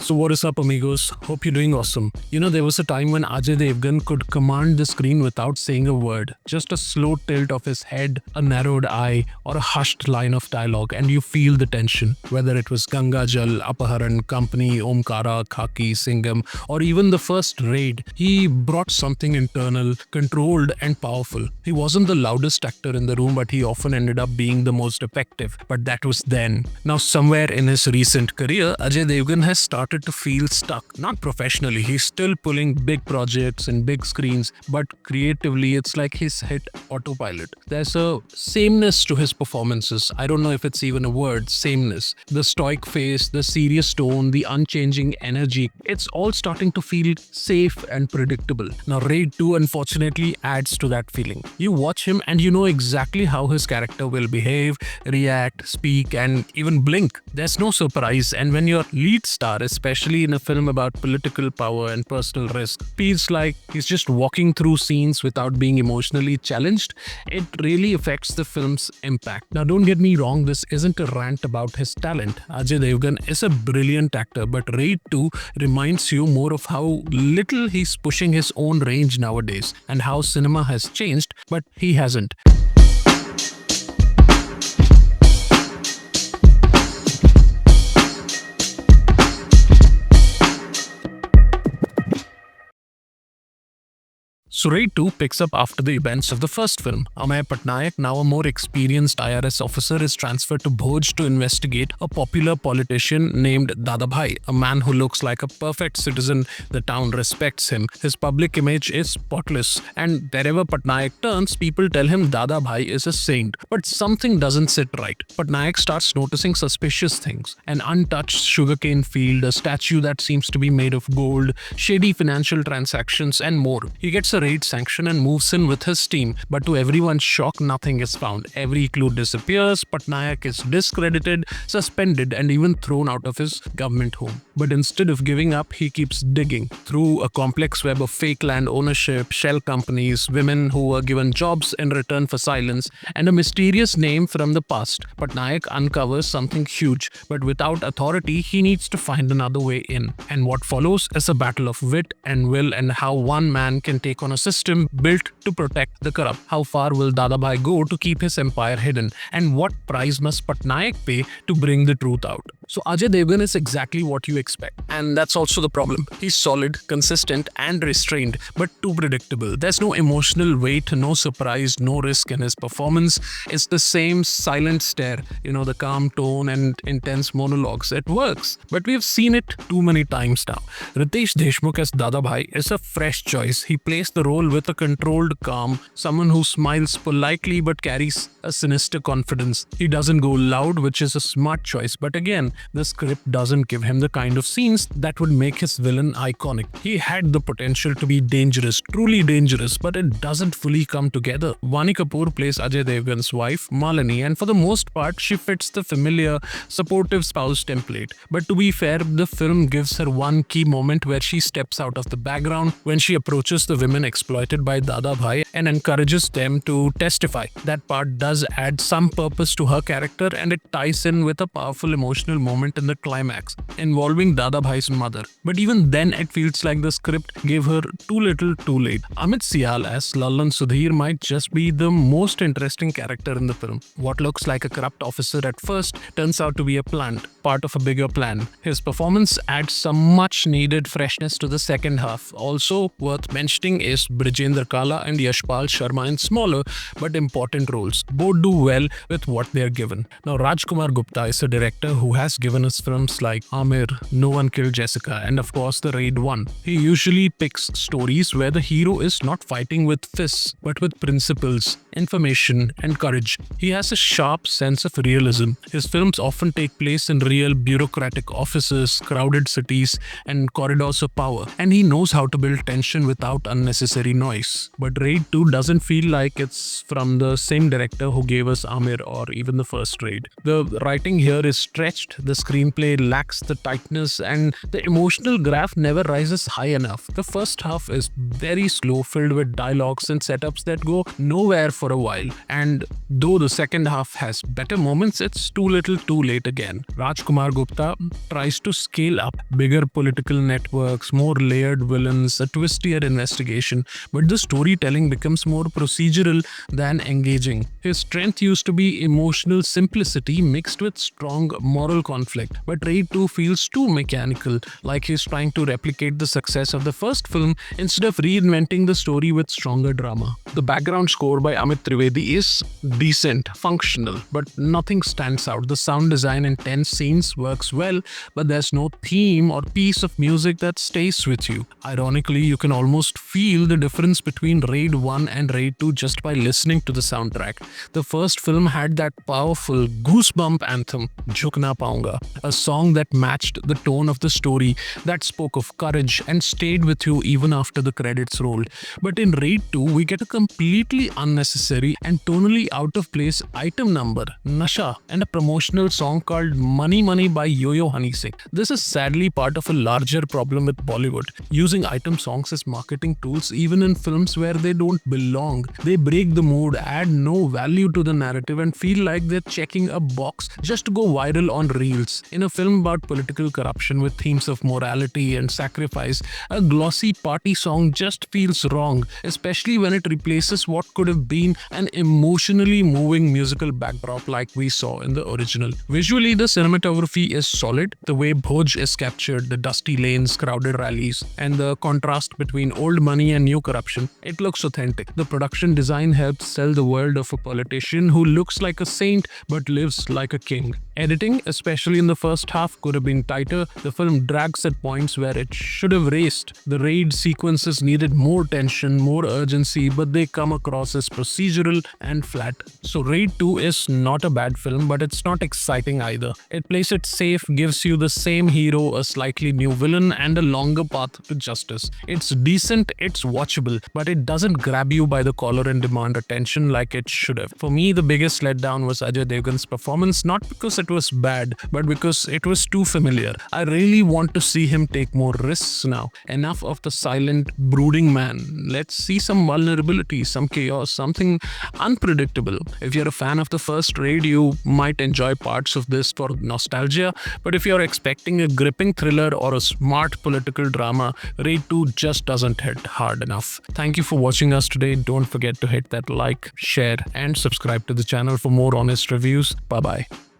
So what is up, amigos? Hope you're doing awesome. There was a time when Ajay Devgn could command the screen without saying a word. Just a slow tilt of his head, a narrowed eye, or a hushed line of dialogue, and you feel the tension. Whether it was Ganga Jal, Apaharan, Company, Omkara, Khaki, Singham, or even the first raid, he brought something internal, controlled, and powerful. He wasn't the loudest actor in the room, but he often ended up being the most effective. But that was then. Now, somewhere in his recent career, Ajay Devgn has started to feel stuck. Not professionally, he's still pulling big projects and big screens, but creatively, it's like he's hit autopilot. There's a sameness to his performances. I don't know if it's even a word, sameness. The stoic face, the serious tone, the unchanging energy, it's all starting to feel safe and predictable. Now, Raid 2 unfortunately adds to that feeling. You watch him and you know exactly how his character will behave, react, speak, and even blink. There's no surprise, and when your lead star, especially in a film about political power and personal risk, feels like he's just walking through scenes without being emotionally challenged, it really affects the film's impact. Now, don't get me wrong, this isn't a rant about his talent. Ajay Devgn is a brilliant actor, but Raid 2 reminds you more of how little he's pushing his own range nowadays and how cinema has changed, but he hasn't. So Raid 2 picks up after the events of the first film. Amay Patnaik, now a more experienced IRS officer, is transferred to Bhoj to investigate a popular politician named Dada Bhai, a man who looks like a perfect citizen. The town respects him. His public image is spotless, and wherever Patnaik turns, people tell him Dada Bhai is a saint. But something doesn't sit right. Patnaik starts noticing suspicious things. An untouched sugarcane field, a statue that seems to be made of gold, shady financial transactions, and more. He gets a raid sanction and moves in with his team, but to everyone's shock, nothing is found. Every clue disappears. Patnaik is discredited, suspended, and even thrown out of his government home. But instead of giving up, he keeps digging through a complex web of fake land ownership, shell companies, women who were given jobs in return for silence, and a mysterious name from the past. Patnaik uncovers something huge, but without authority, he needs to find another way in. And what follows is a battle of wit and will, and how one man can take on a system built to protect the corrupt. How far will Dadabhai go to keep his empire hidden? And what price must Patnaik pay to bring the truth out? So Ajay Devgn is exactly what you expect. And that's also the problem. He's solid, consistent, and restrained, but too predictable. There's no emotional weight, no surprise, no risk in his performance. It's the same silent stare, the calm tone and intense monologues. It works, but we've seen it too many times now. Riteish Deshmukh as Dadabhai is a fresh choice. He plays the role with a controlled calm, someone who smiles politely but carries a sinister confidence. He doesn't go loud, which is a smart choice, but again, the script doesn't give him the kind of scenes that would make his villain iconic. He had the potential to be dangerous, truly dangerous, but it doesn't fully come together. Vaani Kapoor plays Ajay Devgn's wife, Malini, and for the most part, she fits the familiar, supportive spouse template. But to be fair, the film gives her one key moment where she steps out of the background when she approaches the women exploited by Dada Bhai and encourages them to testify. That part does add some purpose to her character, and it ties in with a powerful emotional moment in the climax involving Dada Bhai's mother. But even then, it feels like the script gave her too little too late. Amit Sial as Lallan Sudhir might just be the most interesting character in the film. What looks like a corrupt officer at first turns out to be a plant, part of a bigger plan. His performance adds some much needed freshness to the second half. Also worth mentioning is Brijendra Kala and Yashpal Sharma in smaller but important roles. Both do well with what they are given. Now, Raj Kumar Gupta is a director who has given us films like Amir, No One Killed Jessica, and of course the Raid 1. He usually picks stories where the hero is not fighting with fists but with principles, information, and courage. He has a sharp sense of realism. His films often take place in real bureaucratic offices, crowded cities, and corridors of power, and he knows how to build tension without unnecessary noise. But Raid 2 doesn't feel like it's from the same director who gave us Amir or even the first Raid. The writing here is stretched, The screenplay lacks the tightness and the emotional graph never rises high enough. The first half is very slow, filled with dialogues and setups that go nowhere for a while. And though the second half has better moments, it's too little too late again. Raj Kumar Gupta tries to scale up bigger political networks, more layered villains, a twistier investigation, but the storytelling becomes more procedural than engaging. His strength used to be emotional simplicity mixed with strong moral conflict, but Raid 2 feels too mechanical, like he's trying to replicate the success of the first film instead of reinventing the story with stronger drama. The background score by Amit Trivedi is decent, functional, but nothing stands out. The sound design in tense scenes works well, but there's no theme or piece of music that stays with you. Ironically, you can almost feel the difference between Raid 1 and Raid 2 just by listening to the soundtrack. The first film had that powerful goosebump anthem, Jhuk na Paunga, a song that matched the tone of the story, that spoke of courage and stayed with you even after the credits rolled. But in Raid 2, we get a completely unnecessary and tonally out of place item number, Nasha, and a promotional song called Money Money by Yo-Yo Honey Singh. This is sadly part of a larger problem with Bollywood, using item songs as marketing tools even in films where they don't belong. They break the mood, add no value to the narrative, and feel like they're checking a box just to go viral on reels. In a film about political corruption with themes of morality and sacrifice, a glossy party song just feels wrong, especially when it replaces what could have been an emotionally moving musical backdrop like we saw in the original. Visually, the cinematography is solid. The way Bhoj is captured, the dusty lanes, crowded rallies, and the contrast between old money and new corruption, it looks authentic. The production design helps sell the world of a politician who looks like a saint but lives like a king. Editing, especially in the first half, could have been tighter. The film drags at points where it should have raced. The raid sequences needed more tension, more urgency, but they come across as procedural and flat. So Raid 2 is not a bad film, but it's not exciting either. It plays it safe, gives you the same hero, a slightly new villain, and a longer path to justice. It's decent, it's watchable, but it doesn't grab you by the collar and demand attention like it should have. For me, the biggest letdown was Ajay Devgn's performance, not because it was bad, but because it was too familiar. I really want to see him take more risks now. Enough of the silent, brooding man. Let's see some vulnerability, some chaos, something unpredictable. If you're a fan of the first Raid, you might enjoy parts of this for nostalgia, but if you're expecting a gripping thriller or a smart political drama, Raid 2 just doesn't hit hard enough. Thank you for watching us today. Don't forget to hit that like, share, and subscribe to the channel for more honest reviews. Bye-bye.